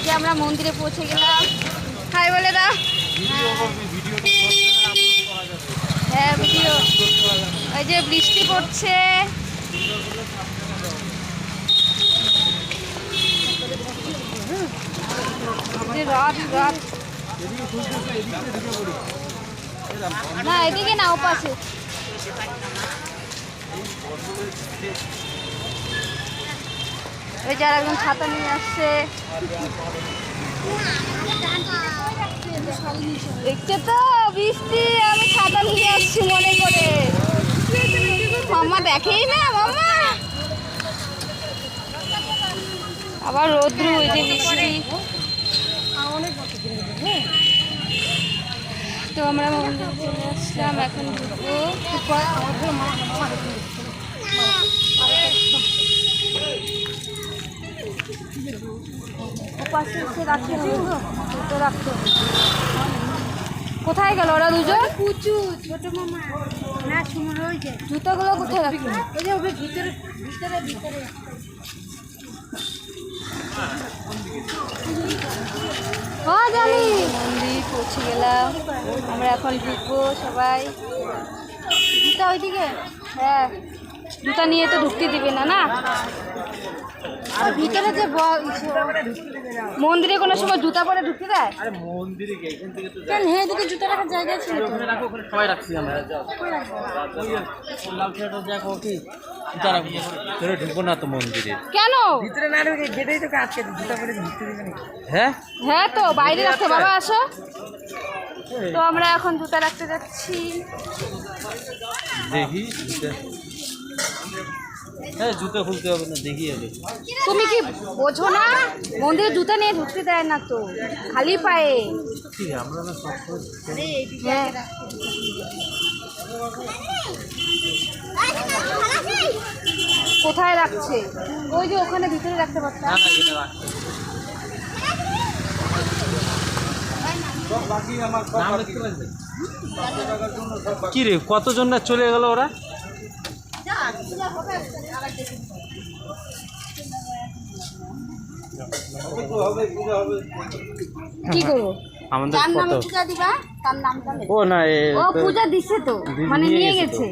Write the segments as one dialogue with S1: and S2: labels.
S1: যে আমরা মন্দিরে পৌঁছে গেলাম। হাই বলে দাও। হ্যাঁ ভিডিও। ওই যে বৃষ্টি পড়ছে। রথ রথ না এদিকে না ওপাশে। ওই যারা একদম ছাতা নিয়ে আসছে দেখছে তো বৃষ্টি, আমি ছাতা নিয়ে আসছি মনে করে। মাম্মা দেখেই না, মাম্মা আবার রোদ্রু, ওই যে বৃষ্টি। তো আমরা মন্দিরে চলে আসলাম, এখন ঢুকবো। কোথায় গেল ওরা দুজন? কুচু ছোট মামা না সুমন, ওই যে জুতাগুলো কোথায় রাখলো? ওই যে ওই ভিতরে ভিতরে ভিতরে। জানি মন্দির পৌঁছে গেলাম আমরা, এখন ঢুকবো সবাই। জুতা ওইদিকে? হ্যাঁ, জুতা নিয়ে তো ঢুকতে দিবে না না। আর ভিতরে যে মন্দিরে কোনো সময় জুতা পরে ঢুকতে দেয়?
S2: আরে মন্দিরে কি এখান থেকে তো
S1: কেন, হ্যাঁ এদিকে জুতা রাখার জায়গা ছিল তো।
S2: ওখানে রাখো, ওখানে সবাই রাখছি আমরা। যাও লাল শার্টটা দেখো কি জুতা রাখবো, ধরে ঢুকবো না তো মন্দিরে।
S1: কেন
S2: ভিতরে না ঢুকে গেটেই তো আটকে জুতা পরে ঢুকতে দিবে না। হ্যাঁ
S1: হ্যাঁ তো বাইরে রাখতে, বাবা আসো। তো আমরা এখন জুতা রাখতে যাচ্ছি।
S2: দেখি হ্যাঁ জুতো খুলতে হবে না, দেখি আগে।
S1: তুমি কি বোঝো না, মন্দিরে জুতা নিয়ে ঢুকতে দেয় না তো, খালি পায়ে।
S2: ঠিক আমরা না সব
S1: হ্যাঁ। কোথায় রাখছে? ওই যে ওখানে ভিতরে রাখতে পারতাম।
S2: না না এটা রাখতে কি রে, কতজন না চলে গেল ওরা?
S1: কি করবো?
S2: আমাদের
S1: তার নামে
S2: কত
S1: পূজা দিবা, তার নামটা
S2: ও না
S1: ও পূজা দিছে তো, মানে নিয়ে গেছে।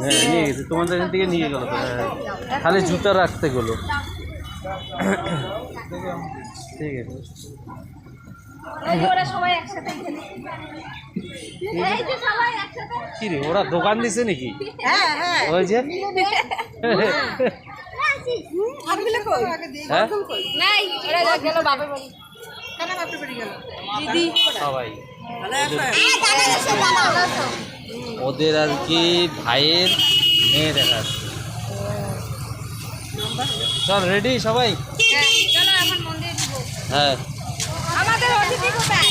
S2: হ্যাঁ নিয়ে গেছে, তোমাদের এখান থেকে নিয়ে গেল। খালি জুতা রাখতে গেলো। ঠিক আছে
S1: ওরা সবাই একসাথে এখানে। এই যে সবাই একসাথে।
S2: কি রে, ওরা দোকান দিছে নাকি?
S1: হ্যাঁ হ্যাঁ
S2: ওই যে হ্যাঁ
S1: নাই, ওরা গেল বাপের বাড়ি। কেন বাপের বাড়ি গেল? দিদি
S2: সবাই ওদের আর কি ভাইয়ের মেয়ে দেখা। চল রেডি সবাই?
S1: চলো এখন মন্দিরে যাবো।
S2: হ্যাঁ
S1: আমাদের অতিথি কোথায়?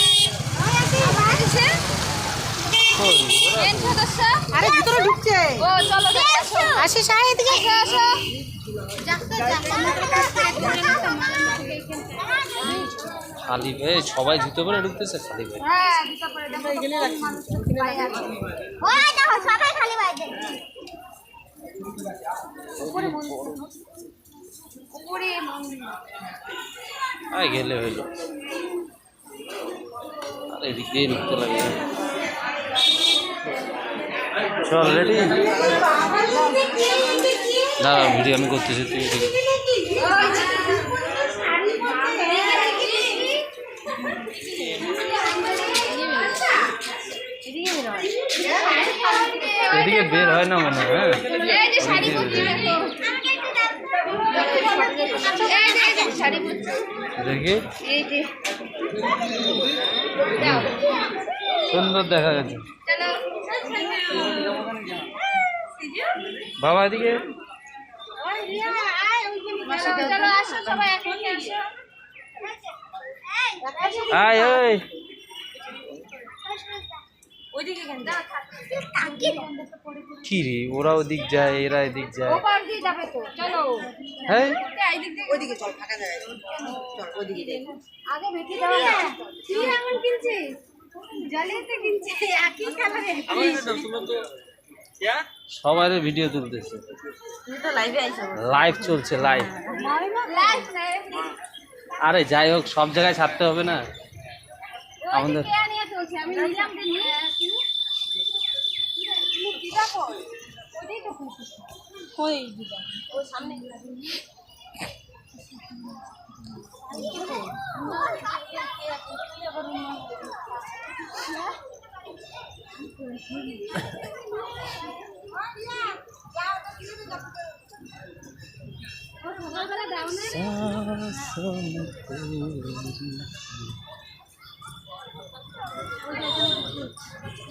S1: আরে ভিতরে ঢুকছে। ও চলো আসো, এদিকে আসো।
S2: খালি ভাই সবাই জুতো পরে ঢুকতেছে, খালি ভাই।
S1: হ্যাঁ জুতা পরে দেখো এখানে রাখি। ওই দেখো সবাই খালি বাইরে। উপরে মন্দির, উপরে মন্দির।
S2: আয় গেলে হইলো, আর এদিক দিয়ে ঢুকতে লাগে। চল রেডি? দাঁড়া ভিডিও আমি করতেছি, তুই এদিকে। এদিকে বের হয় না মনে হয়।
S1: এই যে শাড়ি পরছি দেখো। এই যে শাড়ি পরছি
S2: দেখি,
S1: এই যে দাও।
S2: সুন্দর দেখা গেছে।
S1: চলো
S2: বাবা এদিকে
S1: চলো আসো সবাই একসাথে আসো।
S2: আয় ওই
S1: ওইদিকে কেন?
S2: কি রে, ওরা ওদিক যায় এরা এদিক যায়।
S1: ওপার দিয়ে যাবে তো, চলো।
S2: হ্যাঁ
S1: ওইদিকে চল, ফাঁকা জায়গায় চল, ওইদিকে যাই। আগে বেটি দাও না। কি এমন কিনছিস? জালিয়াতে কিনছিস, একই কালারে।
S2: সবাই ভিডিও তুলতেছে,
S1: তুমি তো লাইভে আইছো।
S2: লাইভ চলছে, লাইভ।
S1: লাইভ
S3: আরে যাই হোক, সব জায়গায় ছাড়তে হবে না আমাদের।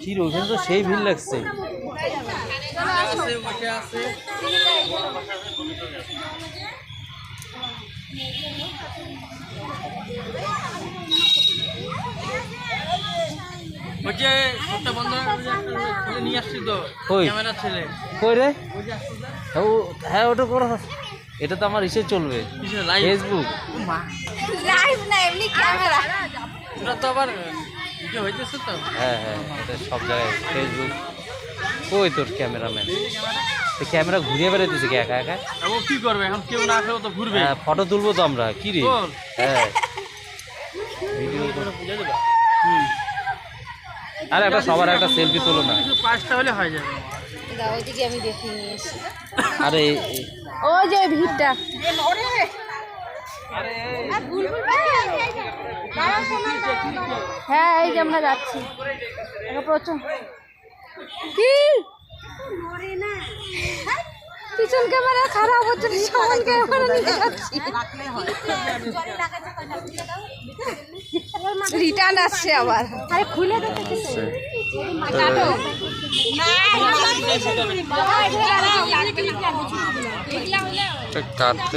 S3: কি রে, ওখানে তো সেই ভিড় লাগছে।
S2: নিয়ে আসছি তো
S3: ওই
S2: ক্যামেরা ছেলে।
S3: কই রে? হ্যাঁ ওটা করো, এটা তো আমার ইসে চলবে, ফেসবুক
S1: লাইভ না, এমনি ক্যামেরা।
S2: ওটা তো আবার ভিডিও হইতেছে তো।
S3: হ্যাঁ হ্যাঁ, এটা সব জায়গায় ফেসবুক। কই তোর ক্যামেরাম্যান? ক্যামেরা ঘুরিয়ে বেড়াইতেছে কি একা একা?
S2: ও কি করবে এখন, কেউ না খেলেও তো ঘুরবে।
S3: হ্যাঁ, ফটো তুলবো তো আমরা, কি রে?
S2: বল।
S3: হ্যাঁ, ভিডিও
S2: বুঝে দেবা।
S3: আরে একটা সবার একটা সেলফি তোলো না।
S2: 5টা হলে হয়ে যাবে।
S1: ওইদিকে আমি দেখিয়ে নিয়ে এসি।
S3: আরে
S1: ওই যে ভিড়টা। হ্যাঁ, এই যে আমরা যাচ্ছি। প্রচুর কি পিছন ক্যামেরা খারাপ হচ্ছে, সামন ক্যামেরা নিয়ে যাচ্ছি। রিটার্ন আসছে আবার। আরে খুলে দেখো।
S3: কাটতে